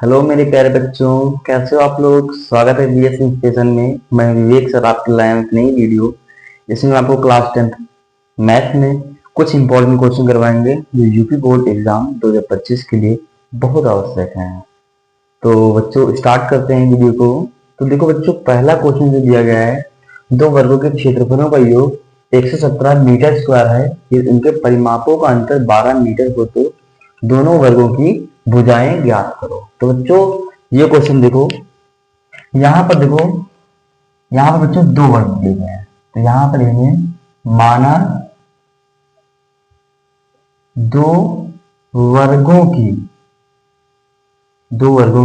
Hello मेरे प्यारे बच्चों, कैसे हो आप लोग। स्वागत है बीएस स्टेशन में। मैं विवेक सर आपके लाए हूं एक नई वीडियो जिसमें आपको क्लास 10th मैथ में कुछ इंपॉर्टेंट क्वेश्चन करवाएंगे जो यूपी बोर्ड एग्जाम 2025 के लिए बहुत आवश्यक हैं। तो बच्चों स्टार्ट करते हैं वीडियो को। तो देखो बच्चों, पहला क्वेश्चन जो दिया गया है, दो वर्गों के क्षेत्रफलों का योग 117 मीटर स्क्वायर है। ये इनके परिमापों का अंतर 12 मीटर हो तो दोनों वर्गों की भुजाएं ज्ञात करो। तो बच्चों ये क्वेश्चन देखो, यहाँ पर देखो, यहाँ पर बच्चों दो वर्ग दिए गए हैं। तो यहाँ पर लेंगे माना दो वर्गों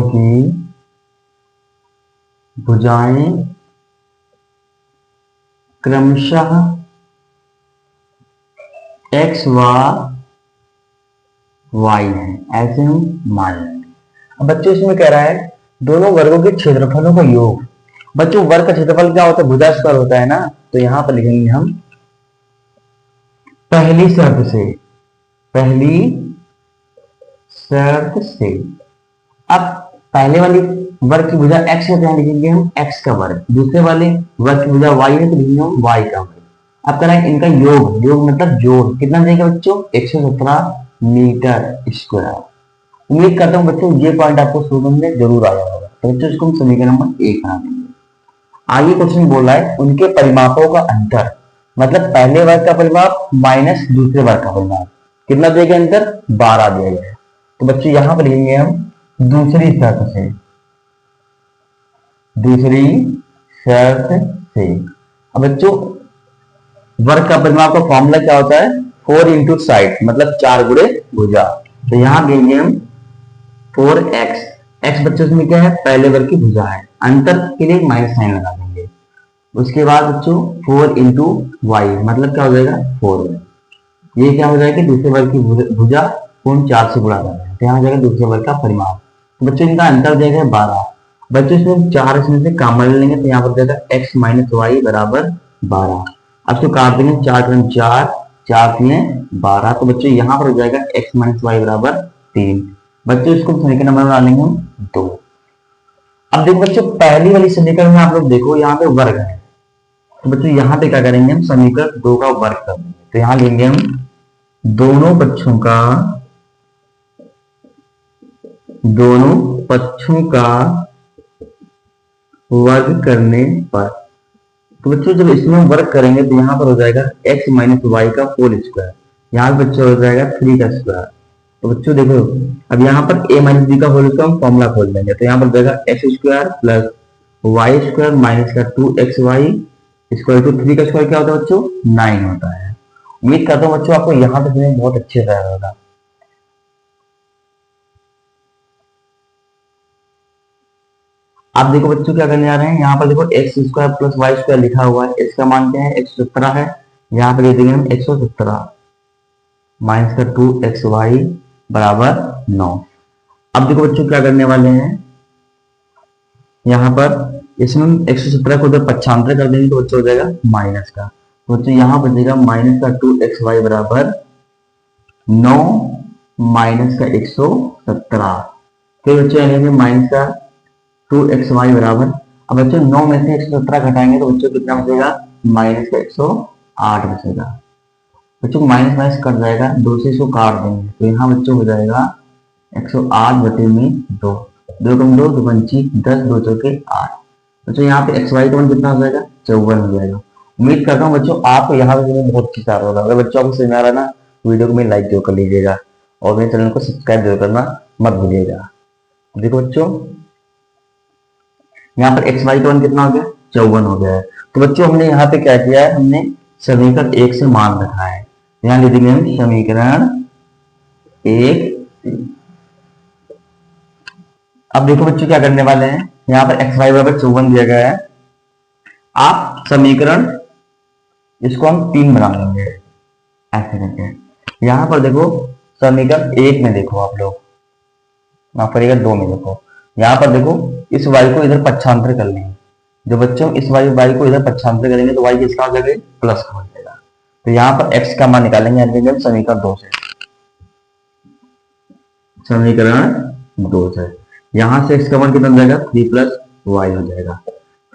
की भुजाएं क्रमशः x व y है, ऐसे हम मान लेंगे। अब बच्चों इसमें कह रहा है दोनों वर्गों के क्षेत्रफलों का योग। बच्चों वर्ग का क्षेत्रफल क्या होता है? भुजा स्क्वायर होता है ना। तो यहां पर लिखेंगे हम पहली शर्त से। अब पहले वाली वर्ग की भुजा x है तो यहां लिखेंगे हम x का वर्ग। दूसरे वाले वर्ग की भुजा y है तो लिखेंगे हम y का वर्ग। अब कह रहा है इनका योग मतलब जोड़ कितना देगा बच्चों? 117 मीटर स्क्वायर। उम्मीद करता हूँ बच्चों ये पॉइंट आपको समझ में जरूर आया होगा। तो बच्चों इसको हम समीकरण नंबर 1 बना देंगे। आगे क्वेश्चन बोल रहा है उनके परिमापों का अंतर, मतलब पहले वर्ग का परिमाप माइनस दूसरे वर्ग का परिमाप कितना दिया गया? अंतर 12 दिया गया है। तो बच्चों यहां पर लिखेंगे हम दूसरी शर्त से। अब बच्चों वर्ग का परिमाप का फॉर्मूला क्या होता है? 4 इंटू साइड मतलब 4 गुणे भुजा। तो यहां देंगे हम 4x। x बच्चों में क्या है? पहले वर्ग की भुजा है। अंतर के लिए माइनस साइन लगा देंगे। उसके बाद बच्चों 4 इंटू वाई मतलब क्या हो जाएगा? 4। ये क्या हो जाएगा? दूसरे वर्ग की भुजा को 4 से गुणा कर रहे हैं तो यहाँ हो जाएगा दूसरे वर्ग का परिमाप। तो बच्चों इनका अंतर देगा 12। बच्चों इसमें 4 इसमें से कॉमन लेंगे तो यहाँ पर देगा x माइनस वाई बराबर 12। अब इसको काट देंगे 4 × 4, 4 × 12। तो बच्चों यहाँ पर हो जाएगा x माइनस वाई बराबर 3। बच्चों इसको समीकरण नंबर बना लेंगे हम 2। अब देखो बच्चों पहली वाली समीकरण में आप लोग देखो यहाँ पे वर्ग है। तो बच्चों यहाँ पे क्या करेंगे? हम समीकरण 2 का वर्ग कर देंगे। तो यहाँ लेंगे हम दोनों पक्षों का वर्ग करने पर। तो बच्चों जब इसमें वर्ग करेंगे तो यहाँ पर हो जाएगा x माइनस वाई का होल स्क्वायर। यहाँ पे बच्चों हो जाएगा 3 का स्क्वायर। तो बच्चों देखो अब यहाँ पर a माइनस बी का होल स्क्वायर हम फॉर्मूला खोल देंगे। तो यहाँ पर जाएगा x square plus y square minus का 2xy स्क्वायर टू 3 का स्क्वायर क्या होता है बच्चों? 9 होता है। उम्मीद करता हूँ बच्चों आपको यहाँ तक बहुत अच्छे से आया होगा। आप देखो बच्चों क्या करने जा रहे हैं, यहाँ पर देखो x square plus y square लिखा हुआ है। इसका मान क्या है? 117 है। यहाँ पर दे देंगे हम 117 माइनस का 2xy बराबर 9। अब देखो बच्चों क्या करने वाले हैं, यहाँ पर इसमें 117 को उधर पक्षांतर कर देंगे तो बच्चों हो जाएगा माइनस का। तो बच्चों यहाँ बचेगा माइनस का 2xy बराबर 9 माइनस का 117। फिर बच्चों आएंगे माइनस का 2xy बराबर, अब बच्चों 9 में से 117 घटाएंगे तो बच्चों कितना बचेगा? माइनस का 108 बचेगा। बच्चों माइनस माइनस कट जाएगा, 2 से इसको काट देंगे तो यहाँ बच्चों हो जाएगा 108 बटे में 2, 2 कम 2 पंची 10, 2 चौके 8। बच्चों यहाँ पे xy का मान कितना हो जाएगा? 54 हो जाएगा। उम्मीद करता हूँ बच्चों आपको यहाँ पे बहुत अच्छी सार होगा। अगर बच्चों आपको समझ आ रहा है ना, वीडियो को मेरे लाइक जरूर कर लीजिएगा और मेरे चैनल को सब्सक्राइब जरूर करना मत भूलिएगा। देखो बच्चों यहाँ पर एक्स वाई का मान कितना हो गया? 54 हो गया है। तो बच्चों हमने यहाँ पे क्या किया है? हमने समीकरण 1 से मान रखा है। यहाँ लिख देंगे हम समीकरण 1। अब देखो बच्चों क्या करने वाले हैं, यहाँ पर एक्स वाई बराबर 54 दिया गया है। आप समीकरण इसको हम 3 बना लेंगे ऐसे करके। यहाँ पर देखो समीकरण 1 में देखो आप लोग, माफ करिएगा 2 में देखो, यहाँ पर देखो इस y को इधर पक्षांतर कर लेंगे। जो बच्चों इस y को इधर पक्षांतर करेंगे तो y किसका हो जाएगा? प्लस का हो जाएगा। तो यहाँ पर x का मान निकालेंगे समीकरण 2 से। समीकरण 2 से यहां से x का मान कितना हो जाएगा 3 प्लस वाई हो जाएगा।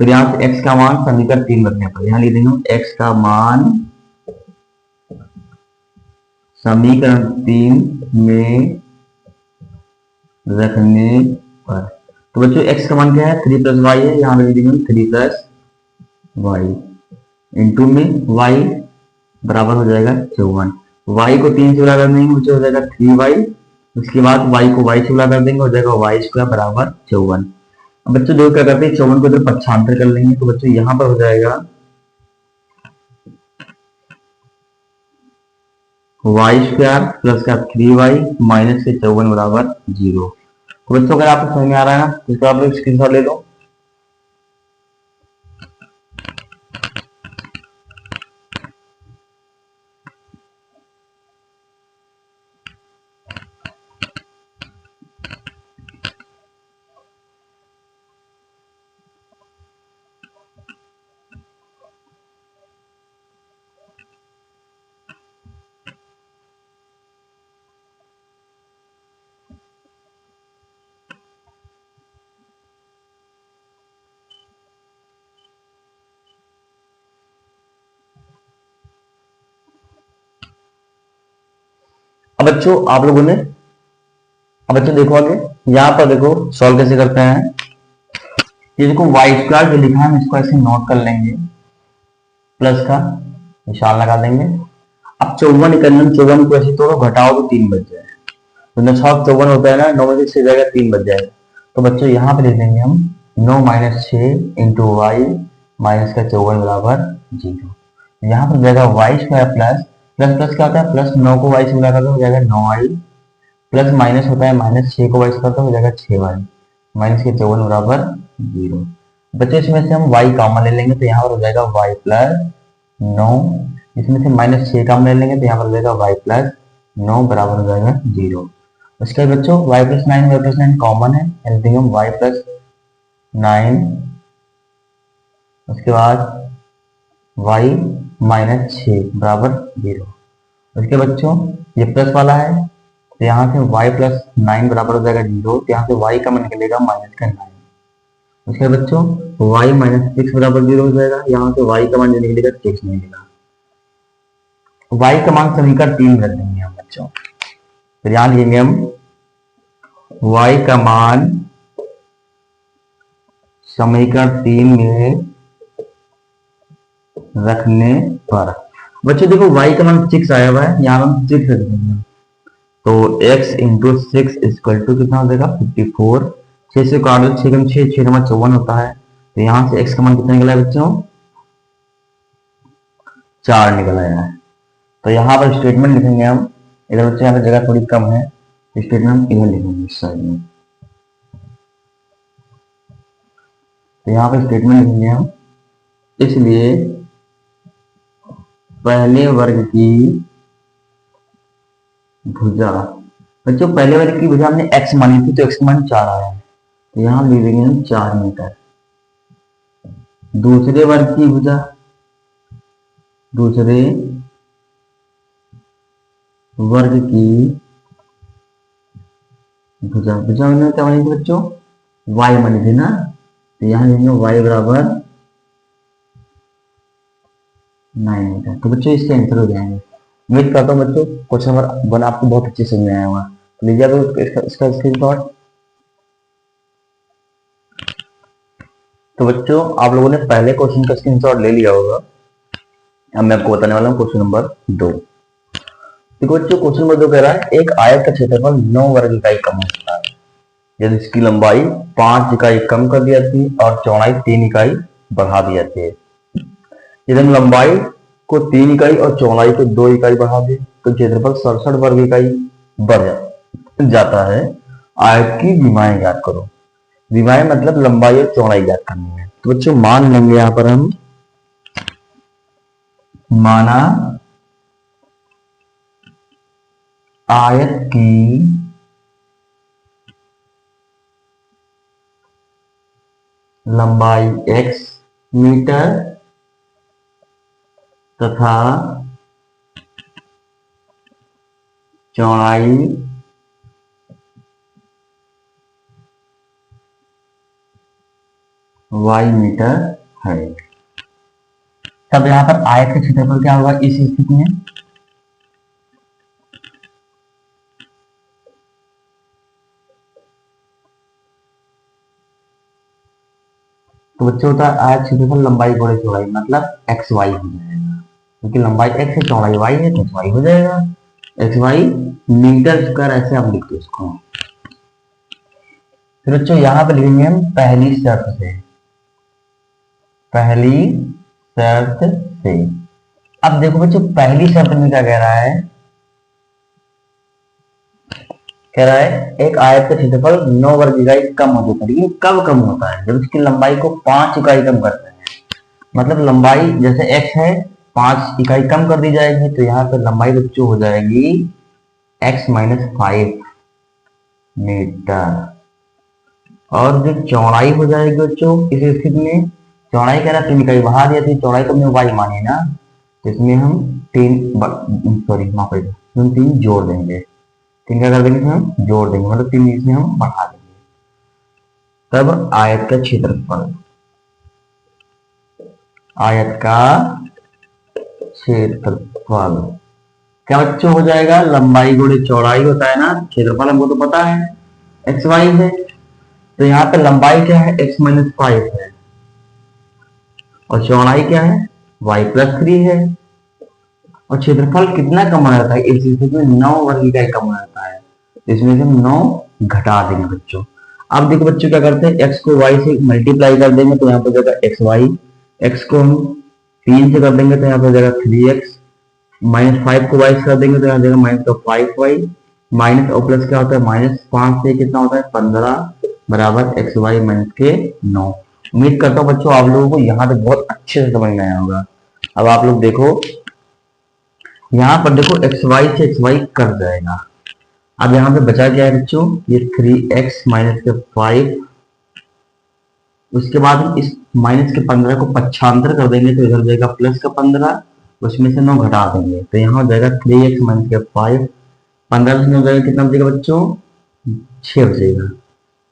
फिर यहाँ से x का मान समीकरण 3 रखने पर यहाँ लिख देंगे x का मान समीकरण 3 में रखने पर, तो बच्चों x का मान क्या है 3 प्लस वाई है, यहाँ लिख देंगे 3 प्लस वाई इंटू में y बराबर हो जाएगा 54। y को 3 से गुणा कर देंगे बच्चों हो जाएगा 3y, उसके बाद y को y से गुणा कर देंगे हो जाएगा y स्क्वायर बराबर 54। अब बच्चों जो क्या करते हैं 54 को इधर पक्षांतर कर लेंगे, तो बच्चों यहाँ पर हो जाएगा y स्क्वायर प्लस का 3y माइनस के 54 बराबर 0। तो बच्चों अगर आपको समझ में आ रहा है ना तो इसको आप लोग स्क्रीनशॉट ले लो। अब बच्चों आप लोगों ने, अब बच्चों देखो आगे यहाँ पर देखो सॉल्व कैसे करते हैं। ये देखो वाई स्क्वायर जो लिखा है हम इसको ऐसे नोट कर लेंगे, प्लस का निशान लगा देंगे। अब 54 निकलना, 54 को ऐसे तोड़ो घटाओ तो 3 बच जाए, तो 9 54 होता है ना, 9 में से 6 जाएगा 3 बच जाएगा। तो बच्चों यहाँ पे लिख देंगे हम 9 माइनस 6 इंटू वाई माइनस का 54 बराबर 0। यहाँ पर जाएगा y square plus plus plus क्या होता है प्लस 9 को वाई से गुणा करते हो जाएगा 9i प्लस माइनस होता है माइनस 6 को वाई से करते हो जाएगा 6y माइनस के 54 बराबर 0। बच्चों इसमें से हम y कॉमन ले लेंगे तो यहाँ पर हो जाएगा y प्लस 9, इसमें से माइनस 6 कॉमन ले लेंगे तो यहाँ पर हो जाएगा y प्लस 9 बराबर हो जाएगा 0। उसके बाद बच्चों y प्लस 9 कॉमन है, यानी हम y प्लस 9, उसके बाद y माइनस 6 बराबर 0। उसके बच्चों ये प्लस वाला है तो यहाँ से y प्लस 9 बराबर हो जाएगा 0, तो यहाँ से y का मान निकलेगा माइनस का 9। उसके बच्चों y माइनस 6 बराबर 0 हो जाएगा, यहाँ से y का मान जो निकलेगा 6 निकलेगा। y का मान समीकरण 3 कर देंगे हम बच्चों, फिर यहाँ लिखेंगे हम y का मान समीकरण 3 में रखने पर, बच्चों देखो y का मान 6 आया हुआ है, यहाँ हम 6 रख देंगे तो x इंटू 6 इक्वल टू कितना हो जाएगा 54। 6 से काट दो 6 6 6 नंबर 54 होता है, तो यहाँ से x का मान कितना निकला है बच्चों 4 निकल आया है। तो यहाँ पर स्टेटमेंट लिखेंगे हम, इधर बच्चों यहाँ पर जगह थोड़ी कम है, स्टेटमेंट इधर लिखेंगे इस साइड में। तो यहाँ पर स्टेटमेंट लिखेंगे हम, इसलिए पहले वर्ग की भुजा, बच्चों पहले वर्ग की भुजा हमने x मानी थी तो x मान 4 आया है, तो यहां लिख देंगे हम 4 मीटर। दूसरे वर्ग की भुजा, दूसरे वर्ग की भुजा, भुजा हमने क्या मानी थी बच्चों y मानी थी ना, तो यहां लिखेंगे y बराबर 9 मीटर। तो बच्चों इसके आंसर हो जाएंगे। उम्मीद करता हूँ बच्चों क्वेश्चन नंबर 1 आपको बहुत अच्छे समझ में आया होगा। तो लीजिए तो इसका स्क्रीनशॉट। तो बच्चों आप लोगों ने पहले क्वेश्चन का स्क्रीनशॉट ले लिया होगा, अब मैं आपको बताने वाला हूँ क्वेश्चन नंबर 2। देखो बच्चों क्वेश्चन नंबर 2 कह रहा है एक आयत का क्षेत्रफल 9 वर्ग इकाई कम हो सकता है यदि इसकी लंबाई 5 इकाई कम कर दी जाती है और चौड़ाई 3 इकाई बढ़ा दी जाती है। यदि हम लंबाई को 3 इकाई और चौड़ाई को 2 इकाई बढ़ा दे तो क्षेत्रफल 67 वर्ग इकाई बढ़ जाता है। आयत की विमाएं ज्ञात करो। विमाएं मतलब लंबाई और चौड़ाई ज्ञात करनी है। तो बच्चों मान लेंगे यहां पर हम, माना आयत की लंबाई x मीटर तथा चौड़ाई y मीटर है। तब यहाँ पर आयत का क्षेत्रफल क्या होगा इस स्थिति में? तो बच्चे होता है आयत क्षेत्रफल लंबाई गुणे चौड़ाई, मतलब एक्स वाई हो जाएगा, क्योंकि लंबाई एक्स है चौड़ाई वाई है तो वाई हो जाएगा। एक्स वाई मीटर स्क्वायर ऐसे आप लिखते इसको। तो बच्चों यहाँ पे लिखेंगे हम पहली शर्त से, पहली शर्त से। अब देखो बच्चों पहली शर्त में क्या कह रहा है, कह रहा है एक आयत का क्षेत्रफल 9 वर्ग इकाई कम हो जाता है। लेकिन कब कम होता है? जब इसकी लंबाई को 5 इकाई कम करते हैं। मतलब लंबाई जैसे x है 5 इकाई कम कर दी जाएगी, तो यहाँ पे लंबाई बच्चों हो जाएगी x माइनस 5 मीटर। और जो चौड़ाई हो जाएगी बच्चों इस स्थिति में, चौड़ाई कह रहा 3 इकाई बढ़ा दिया थी, चौड़ाई तो हमने y मानी ना, तो इसमें हम 3 जोड़ देंगे, 3 क्या कर देंगे हम जोड़ देंगे, मतलब 3 इसमें हम बढ़ा देंगे। तब आयत का क्षेत्रफल, आयत का क्षेत्रफल क्या बच्चों हो जाएगा? लंबाई गुणे चौड़ाई होता है ना, क्षेत्रफल हमको तो पता है एक्स वाई है, तो यहाँ पे लंबाई क्या है x माइनस 5 है और चौड़ाई क्या है y प्लस 3 है। और क्षेत्रफल कितना कम हो जाता है इस स्थिति में? 9 वर्ग इकाई कम हो जाता है, इसमें से हम 9 घटा देंगे बच्चों। अब देखो बच्चों क्या करते हैं, x को y से मल्टीप्लाई कर देंगे तो यहाँ पर जाएगा एक्स वाई, x को हम 3 से कर देंगे तो यहाँ पर जाएगा 3x, माइनस 5 को y से कर देंगे तो यहाँ जाएगा माइनस का 5y, माइनस और प्लस क्या होता है माइनस 5 से कितना होता है 15 बराबर एक्स वाई माइनस के 9। उम्मीद करता हूँ बच्चों आप लोगों को यहाँ तक बहुत अच्छे से समझ में आया होगा। अब आप लोग देखो यहाँ पर देखो एक्स वाई से एक्स वाई कट जाएगा। अब यहाँ पे बचा क्या है बच्चों, ये 3x माइनस के 5, उसके बाद हम इस माइनस के 15 को पक्षांतर कर देंगे तो इधर जाएगा प्लस का 15, उसमें से 9 घटा देंगे तो यहाँ हो जाएगा 3x माइनस के 5, 15 से 9 जाएगा कितना बचेगा बच्चों 6 बचेगा।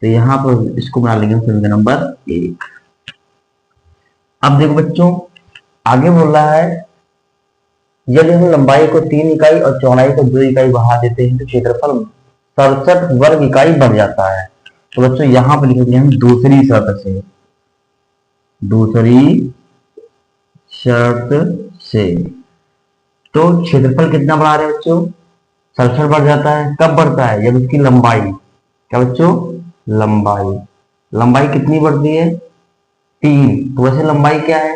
तो यहाँ पर इसको बना लेंगे समीकरण नंबर 1। अब देखो बच्चों आगे बोल रहा है यदि हम लंबाई को 3 इकाई और चौड़ाई को 2 इकाई बढ़ा देते हैं तो क्षेत्रफल 67 वर्ग इकाई बढ़ जाता है। तो बच्चों यहाँ पर लिखेंगे हम दूसरी शर्त से, दूसरी शर्त से। तो क्षेत्रफल कितना बढ़ा रहे हैं बच्चों? 67 बढ़ जाता है। कब बढ़ता है? जब इसकी लंबाई, क्या बच्चों लंबाई, लंबाई कितनी बढ़ती है 3, तो वैसे लंबाई क्या है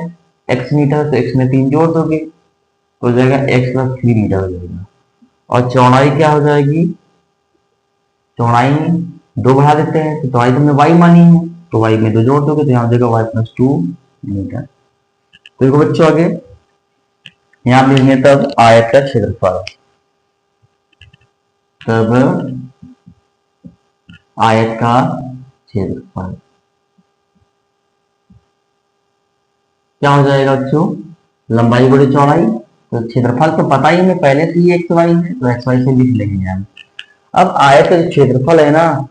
x मीटर, तो x में 3 जोड़ दोगे तो हो जाएगा x प्लस 3 मीटर हो जाएगा। और चौड़ाई क्या हो जाएगी, चौड़ाई 2 बढ़ा देते हैं तो चौड़ाई तुमने y मानी है तो y में 2 जोड़ दोगे तो यहाँ हो जाएगा y प्लस 2 मीटर। तो देखो बच्चों आगे यहाँ लिखेंगे तब आयत का क्षेत्रफल, तब आयत का क्षेत्रफल क्या हो जाएगा बच्चों, लंबाई गुणे चौड़ाई, तो क्षेत्रफल तो पता ही हमें पहले से ही एक्स वाई है तो एक्स वाई से लिख लेंगे हम। अब आयत का क्षेत्रफल है ना,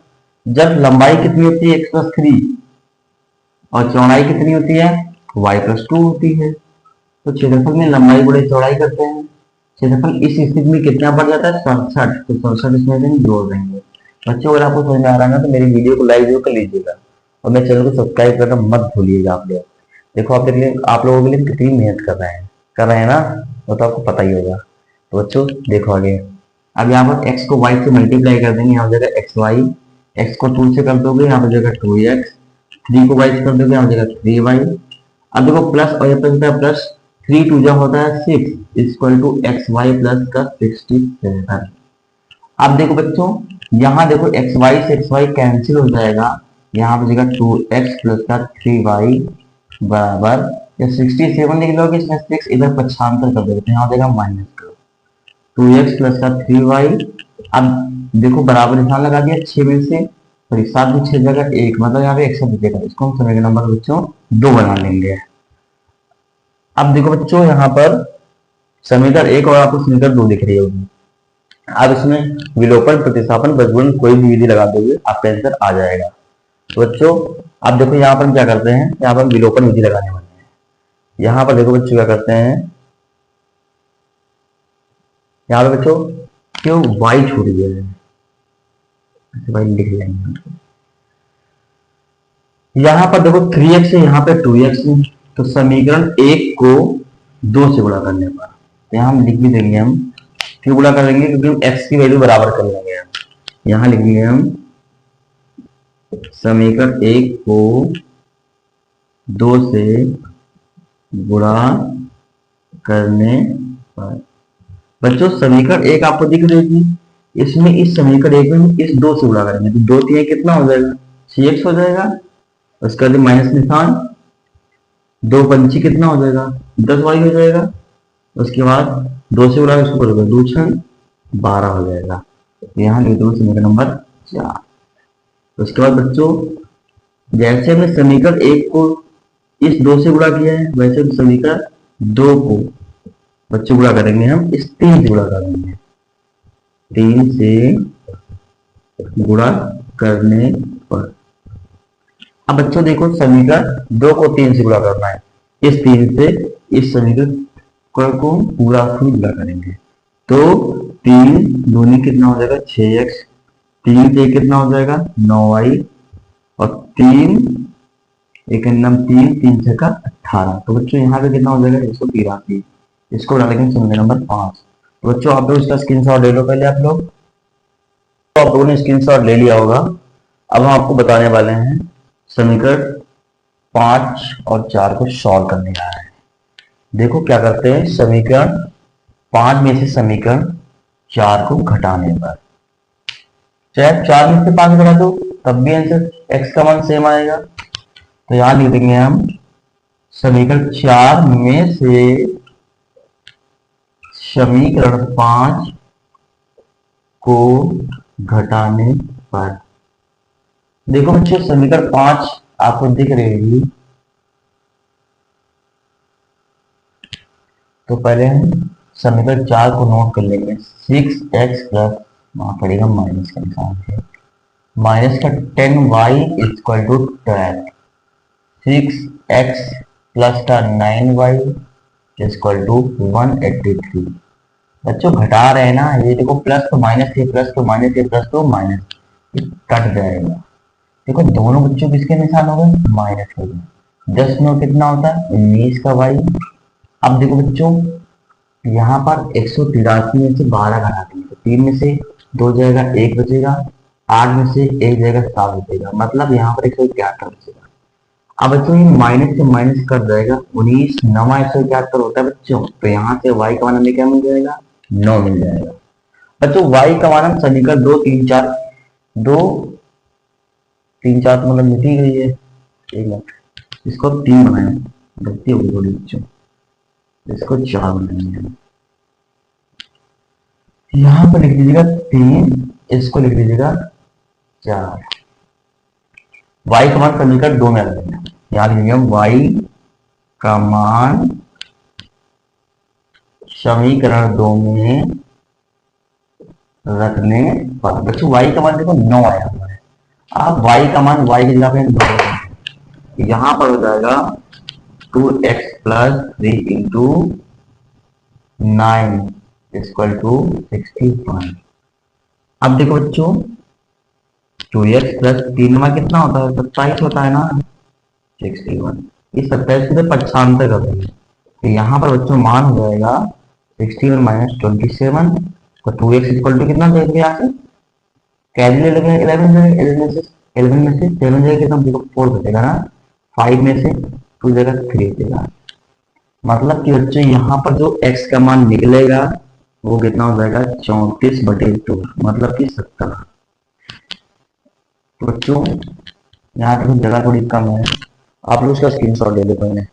जब लंबाई कितनी होती है x प्लस 3 और चौड़ाई कितनी होती है y प्लस 2 होती है, तो क्षेत्रफल में लंबाई गुणे चौड़ाई करते हैं। क्षेत्रफल इस स्थिति में कितना बढ़ जाता है 67, तो 67 इसमें से जोड़ देंगे। बच्चों अगर आपको समझ में आ रहा है ना तो मेरी वीडियो को लाइक जरूर कर लीजिएगा और मेरे चैनल को सब्सक्राइब करना मत भूलिएगा आप लोग। देखो आप लोगों के लिए कितनी मेहनत कर रहे हैं ना, वो तो आपको पता ही होगा। तो बच्चों देखो आगे, अब यहाँ पर x को y से मल्टीप्लाई कर देंगे, यहाँ हो जाएगा एक्स वाई, एक्स को 2 से कर दोगे यहाँ हो जाएगा 2x, 3 को y से कर दोगे यहाँ हो जाएगा 3y। अब देखो प्लस और प्लस 3 2 जा होता है 6 equal to x y plus का 67। अब देखो बच्चों यहाँ देखो एक्स वाई से एक्स वाई कैंसिल हो जाएगा, यहाँ पे जाएगा 2x प्लस का 3y बराबर, या 67 लिख लोगे इसमें 6 इधर पक्षांतर कर दोगे यहाँ देगा माइनस का 2x प्लस का 3y। अब देखो बराबर निशान लगा दिया 6 में से, सॉरी 7 में 6 जगह 1, मतलब यहाँ पे 100 दिखेगा, इसको हम समीकरण नंबर बच्चों 2 बना लेंगे। अब देखो बच्चों यहाँ पर समीकरण 1 और आपको समीकरण 2 दिख रही होगी। अब इसमें विलोपन प्रतिस्थापन बजगुणन कोई भी विधि लगा दोगे आपका आंसर आ जाएगा। तो बच्चों अब देखो यहाँ पर क्या करते हैं, यहाँ पर विलोपन विधि लगाने वाले हैं। यहाँ पर देखो बच्चों क्या करते हैं, यहाँ पे बच्चों क्यों y छूट गया है, y लिख लेंगे। यहाँ पर देखो 3x है, यहाँ पे 2x है, तो समीकरण एक को 2 से गुणा करने पर, तो यहाँ हम लिख भी देंगे, हम क्यों गुणा करेंगे, क्योंकि हम x की वैल्यू बराबर कर लेंगे। यहाँ लिख देंगे हम समीकरण एक को 2 से गुणा करने पर। बच्चों समीकरण एक आपको दिख रही थी, इसमें इस समीकरण एक में इस 2 से गुणा करेंगे तो 2 3 कितना हो जाएगा, 6x हो जाएगा। उसके बाद माइनस निशान, 2 पंची कितना हो जाएगा, 10y हो जाएगा। उसके बाद 2 से गुणा इसको करोगे 2 6 12 हो जाएगा। यहाँ लिख दो समीकरण नंबर 4। उसके बाद बच्चों जैसे हमने समीकरण एक को इस 2 से गुणा किया है, वैसे हम समीकरण 2 को बच्चों गुणा करेंगे, हम इस 3 से गुणा करेंगे, 3 से गुणा करने पर। अब बच्चों देखो समीकरण 2 को 3 से गुणा करना है, इस 3 से इस समीकरण को पूरा गुणा करेंगे, तो 3 दूनी कितना हो जाएगा 6x, 3 से कितना हो जाएगा 9y, और 3 एक नम 3 3 से का 18। तो बच्चों यहाँ पे कितना हो जाएगा 183। इसको डालेंगे समीकरण नंबर 5। तो बच्चों आप लोग इसका स्क्रीनशॉट ले लो पहले आप लोग, तो आप लोगों ने स्क्रीनशॉट ले लिया होगा। अब हम आपको बताने वाले हैं समीकरण 5 और 4 को सॉल्व करने का है। देखो क्या करते हैं, समीकरण 5 में से समीकरण 4 को घटाने पर, चाहे 4 में से 5 घटा दो तब भी आंसर x का मान सेम आएगा। तो यहां लिख देंगे हम समीकरण 4 में से समीकरण 5 को घटाने पर। देखो बच्चों समीकरण 5 आपको दिख रही, तो पहले हम समीकरण 4 को नोट कर लेंगे। 6x प्लस वहां पड़ेगा माइनस का निशान है, माइनस का 10y equal to 12, 6x plus का 9y इक्वल टू 183। बच्चों घटा रहे हैं ना, ये देखो प्लस तो माइनस है, प्लस तो माइनस है, प्लस तो माइनस, कट जाएगा। देखो दोनों बच्चों किसके निशान हो गए, माइनस हो गए। 10 में कितना होता है 19 का y। अब देखो बच्चों यहाँ पर 183 में से 12 घटा देंगे तो 3 में से 2 जाएगा 1 बचेगा, 8 में से 1 जाएगा 7 बचेगा, मतलब यहाँ पर 171 बचेगा। अब बच्चों ये माइनस से माइनस कर जाएगा, 19 9 171 होता है बच्चों, तो यहाँ से y का मान हमें क्या मिल जाएगा 9 मिल जाएगा। बच्चों y का मान हम समीकरण 2 3 4 2 3 4 तो मतलब मिट ही गई है, ठीक है। इसको 3 बनाए, गलती होगी थोड़ी बच्चों, इसको 4 बनाएंगे। यहाँ पर लिख दीजिएगा 3, इसको लिख दीजिएगा 4। y का मान समीकरण 2 में आ जाएगा, यहाँ लिखेंगे हम y का मान समीकरण 2 में रखने पर। बच्चों y का मान देखो 9 आया हुआ है, आप y का मान y की जगह पे यहाँ पर हो जाएगा 2x plus 3 into 9 equal to 65। अब देखो बच्चों 2x प्लस 3 में कितना होता है 27 होता है ना, 61। इस 27 से 95 कर देंगे, तो यहाँ पर बच्चों मान हो जाएगा 61 माइनस 27, तो 2x इक्वल टू कितना देंगे यहाँ से कैलकुलेट लगेगा 11 में से 7 जगह कितना देखो 4 बचेगा ना, 5 में से 2 जगह 3 बचेगा। मतलब कि बच्चों यहाँ पर जो x का मान निकलेगा वो कितना हो जाएगा 34/2, मतलब कि 70। तो बच्चों यहाँ पर जगह थोड़ी कम है, आप लोग उसका स्क्रीनशॉट ले लो पहले।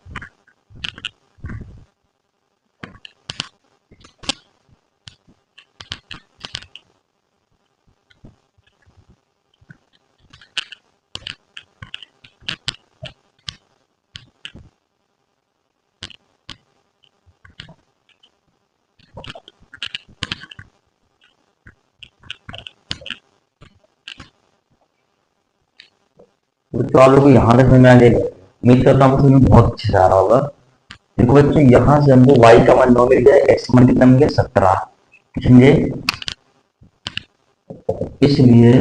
तो आप लोग को यहाँ तक समझ में आ जाएगा। उम्मीद करता हूँ समझ में बहुत अच्छे से आ रहा होगा। देखो बच्चों, यहाँ से हमको y का मान 9 मिल गया, x का मान कितना मिल गया 17, समझे। इसलिए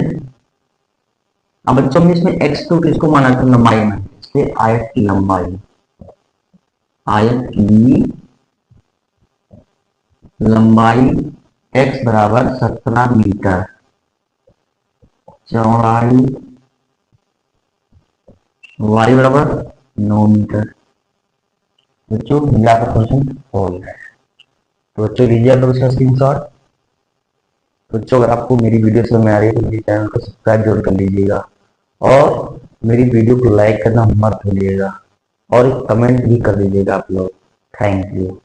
अब बच्चों में इसमें x तो किसको माना था, लंबाई में, इसलिए आयत की लंबाई, आयत की लंबाई x बराबर 17 मीटर, चौड़ाई y बराबर 9 मीटर। बच्चों मिला का क्वेश्चन हो गया है। तो बच्चों लीजिए आप लोग इसका स्क्रीनशॉट। बच्चों अगर आपको मेरी वीडियो समझ में आ रही है तो मेरे चैनल को सब्सक्राइब जरूर कर लीजिएगा और मेरी वीडियो को लाइक करना मत भूलिएगा और कमेंट भी कर दीजिएगा आप लोग। Thank you.